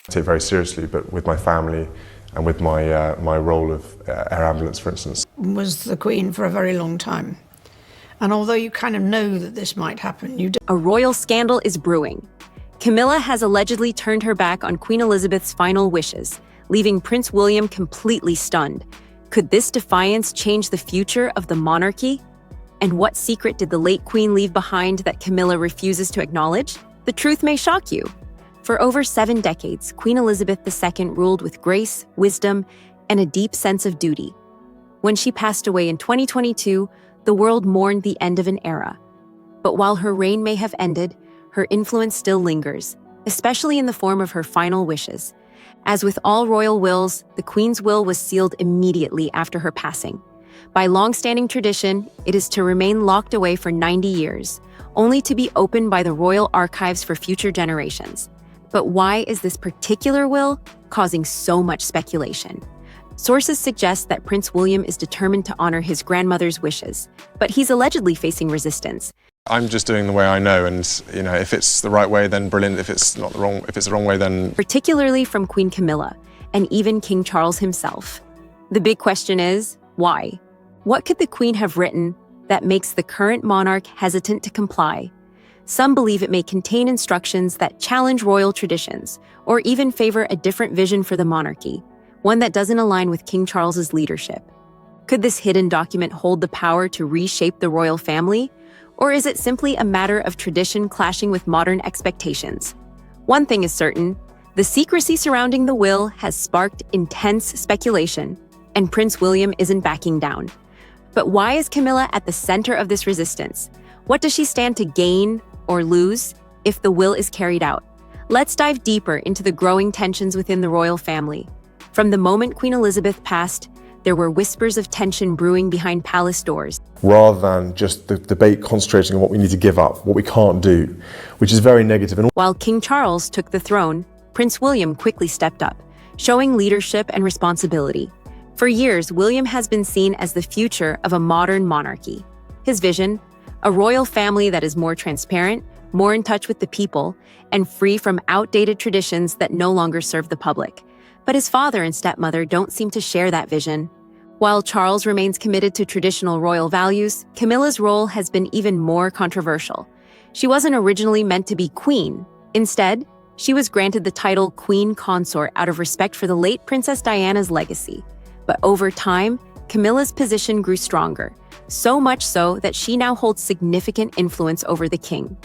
I take it very seriously, but with my family and with my role of air ambulance, for instance. Was the Queen for a very long time. And although you kind of know that this might happen, you don't. A royal scandal is brewing. Camilla has allegedly turned her back on Queen Elizabeth's final wishes, leaving Prince William completely stunned. Could this defiance change the future of the monarchy? And what secret did the late Queen leave behind that Camilla refuses to acknowledge? The truth may shock you. For over 7 decades, Queen Elizabeth II ruled with grace, wisdom, and a deep sense of duty. When she passed away in 2022, the world mourned the end of an era. But while her reign may have ended, her influence still lingers, especially in the form of her final wishes. As with all royal wills, the Queen's will was sealed immediately after her passing. By long-standing tradition, it is to remain locked away for 90 years, only to be opened by the royal archives for future generations. But why is this particular will causing so much speculation? Sources suggest that Prince William is determined to honor his grandmother's wishes, but he's allegedly facing resistance. I'm just doing the way I know, and if it's the right way, then brilliant. If it's not the wrong, if it's the wrong way, then particularly from Queen Camilla and even King Charles himself. The big question is, why? What could the Queen have written that makes the current monarch hesitant to comply? Some believe it may contain instructions that challenge royal traditions or even favor a different vision for the monarchy, one that doesn't align with King Charles's leadership. Could this hidden document hold the power to reshape the royal family? Or is it simply a matter of tradition clashing with modern expectations? One thing is certain, the secrecy surrounding the will has sparked intense speculation, and Prince William isn't backing down. But why is Camilla at the center of this resistance? What does she stand to gain or lose if the will is carried out? Let's dive deeper into the growing tensions within the royal family. From the moment Queen Elizabeth passed, there were whispers of tension brewing behind palace doors. Rather than just the debate concentrating on what we need to give up, what we can't do, which is very negative. While King Charles took the throne, Prince William quickly stepped up, showing leadership and responsibility. For years, William has been seen as the future of a modern monarchy. His vision, a royal family that is more transparent, more in touch with the people, and free from outdated traditions that no longer serve the public. But his father and stepmother don't seem to share that vision. While Charles remains committed to traditional royal values, Camilla's role has been even more controversial. She wasn't originally meant to be queen. Instead, she was granted the title Queen Consort out of respect for the late Princess Diana's legacy. But over time, Camilla's position grew stronger, so much so that she now holds significant influence over the king.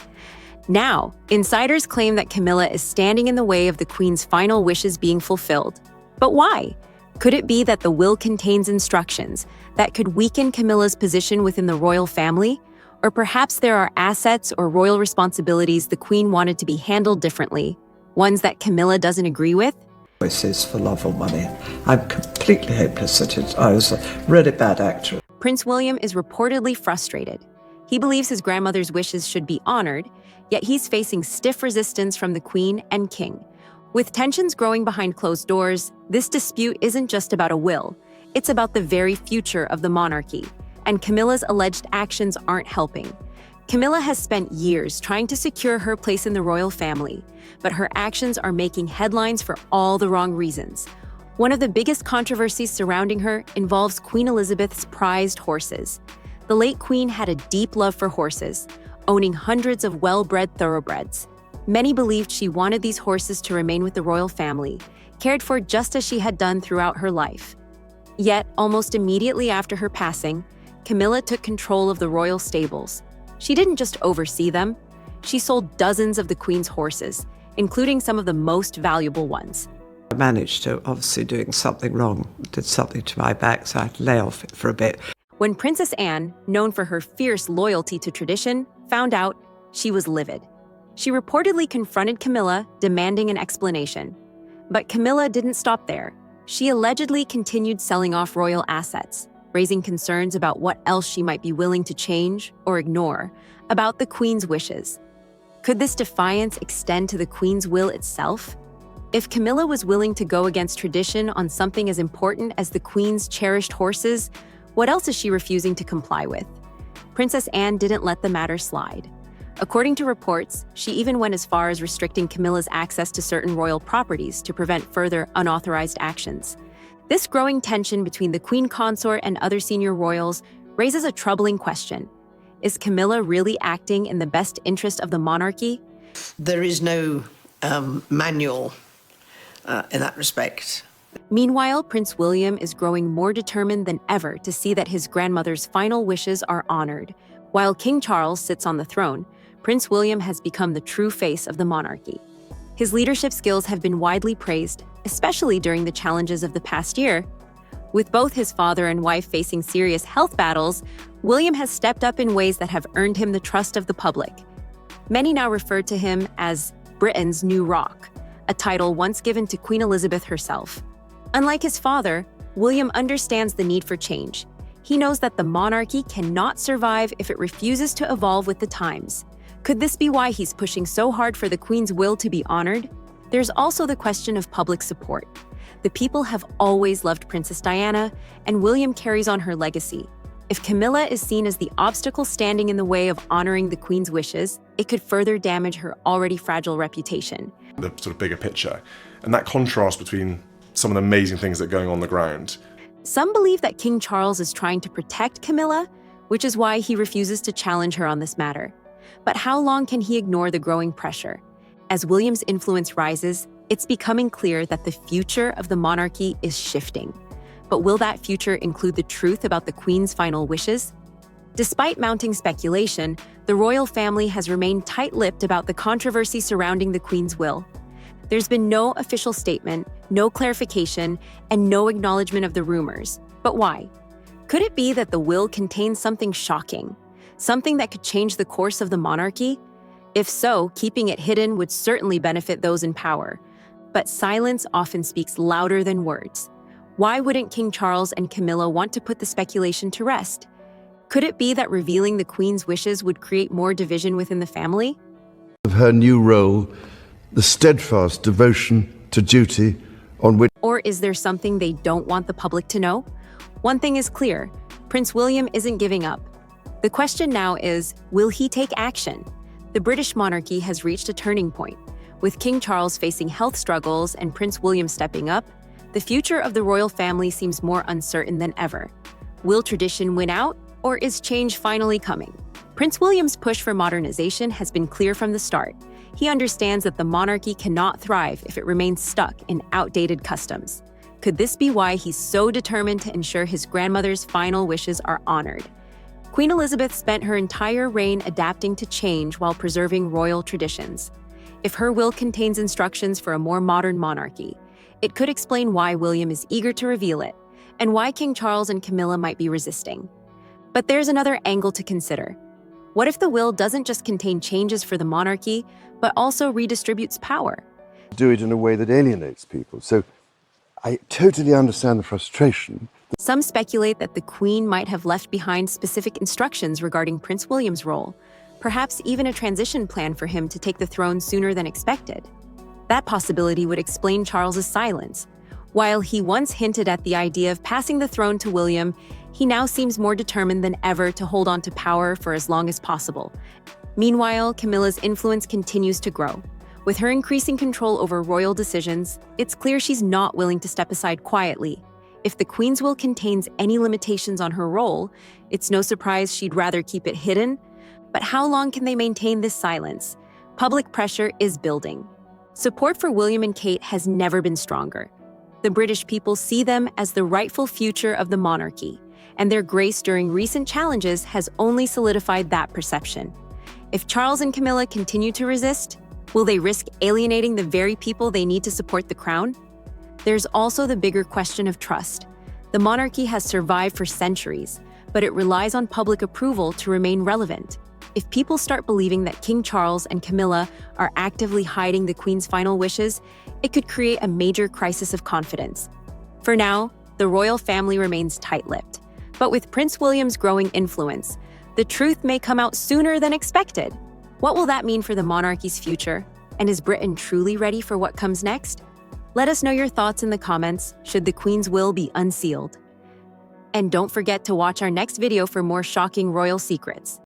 Now, insiders claim that Camilla is standing in the way of the Queen's final wishes being fulfilled. But why? Could it be that the will contains instructions that could weaken Camilla's position within the royal family? Or perhaps there are assets or royal responsibilities the Queen wanted to be handled differently, ones that Camilla doesn't agree with? Choices for love or money. I'm completely hopeless at it. I was a really bad actor. Prince William is reportedly frustrated. He believes his grandmother's wishes should be honored, yet he's facing stiff resistance from the Queen and King. With tensions growing behind closed doors, this dispute isn't just about a will, it's about the very future of the monarchy, and Camilla's alleged actions aren't helping. Camilla has spent years trying to secure her place in the royal family, but her actions are making headlines for all the wrong reasons. One of the biggest controversies surrounding her involves Queen Elizabeth's prized horses. The late Queen had a deep love for horses, owning hundreds of well-bred thoroughbreds. Many believed she wanted these horses to remain with the royal family, cared for just as she had done throughout her life. Yet, almost immediately after her passing, Camilla took control of the royal stables. She didn't just oversee them, she sold dozens of the Queen's horses, including some of the most valuable ones. I managed to, obviously doing something wrong, did something to my back, so I had to lay off it for a bit. When Princess Anne, known for her fierce loyalty to tradition, found out, she was livid. She reportedly confronted Camilla, demanding an explanation. But Camilla didn't stop there. She allegedly continued selling off royal assets, raising concerns about what else she might be willing to change or ignore about the Queen's wishes. Could this defiance extend to the Queen's will itself? If Camilla was willing to go against tradition on something as important as the Queen's cherished horses, what else is she refusing to comply with? Princess Anne didn't let the matter slide. According to reports, she even went as far as restricting Camilla's access to certain royal properties to prevent further unauthorized actions. This growing tension between the queen consort and other senior royals raises a troubling question. Is Camilla really acting in the best interest of the monarchy? There is no manual in that respect. Meanwhile, Prince William is growing more determined than ever to see that his grandmother's final wishes are honored. While King Charles sits on the throne, Prince William has become the true face of the monarchy. His leadership skills have been widely praised, especially during the challenges of the past year. With both his father and wife facing serious health battles, William has stepped up in ways that have earned him the trust of the public. Many now refer to him as Britain's new rock, a title once given to Queen Elizabeth herself. Unlike his father, William understands the need for change. He knows that the monarchy cannot survive if it refuses to evolve with the times. Could this be why he's pushing so hard for the Queen's will to be honored? There's also the question of public support. The people have always loved Princess Diana, and William carries on her legacy. If Camilla is seen as the obstacle standing in the way of honoring the Queen's wishes, it could further damage her already fragile reputation. The sort of bigger picture, and that contrast between some of the amazing things that are going on the ground. Some believe that King Charles is trying to protect Camilla, which is why he refuses to challenge her on this matter. But how long can he ignore the growing pressure? As William's influence rises, it's becoming clear that the future of the monarchy is shifting. But will that future include the truth about the Queen's final wishes? Despite mounting speculation, the royal family has remained tight-lipped about the controversy surrounding the Queen's will. There's been no official statement, no clarification, and no acknowledgement of the rumors. But why? Could it be that the will contains something shocking? Something that could change the course of the monarchy? If so, keeping it hidden would certainly benefit those in power. But silence often speaks louder than words. Why wouldn't King Charles and Camilla want to put the speculation to rest? Could it be that revealing the Queen's wishes would create more division within the family? Of her new role, the steadfast devotion to duty on which... Or is there something they don't want the public to know? One thing is clear, Prince William isn't giving up. The question now is, will he take action? The British monarchy has reached a turning point. With King Charles facing health struggles and Prince William stepping up, the future of the royal family seems more uncertain than ever. Will tradition win out, or is change finally coming? Prince William's push for modernization has been clear from the start. He understands that the monarchy cannot thrive if it remains stuck in outdated customs. Could this be why he's so determined to ensure his grandmother's final wishes are honored? Queen Elizabeth spent her entire reign adapting to change while preserving royal traditions. If her will contains instructions for a more modern monarchy, it could explain why William is eager to reveal it, and why King Charles and Camilla might be resisting. But there's another angle to consider. What if the will doesn't just contain changes for the monarchy, but also redistributes power? do it in a way that alienates people. So I totally understand the frustration. Some speculate that the Queen might have left behind specific instructions regarding Prince William's role, perhaps even a transition plan for him to take the throne sooner than expected. That possibility would explain Charles's silence. While he once hinted at the idea of passing the throne to William, he now seems more determined than ever to hold on to power for as long as possible. Meanwhile, Camilla's influence continues to grow. With her increasing control over royal decisions, it's clear she's not willing to step aside quietly. If the Queen's will contains any limitations on her role, it's no surprise she'd rather keep it hidden. But how long can they maintain this silence? Public pressure is building. Support for William and Kate has never been stronger. The British people see them as the rightful future of the monarchy, and their grace during recent challenges has only solidified that perception. If Charles and Camilla continue to resist, will they risk alienating the very people they need to support the crown? There's also the bigger question of trust. The monarchy has survived for centuries, but it relies on public approval to remain relevant. If people start believing that King Charles and Camilla are actively hiding the Queen's final wishes, it could create a major crisis of confidence. For now, the royal family remains tight-lipped. But with Prince William's growing influence, the truth may come out sooner than expected. What will that mean for the monarchy's future? And is Britain truly ready for what comes next? Let us know your thoughts in the comments should the Queen's will be unsealed. And don't forget to watch our next video for more shocking royal secrets.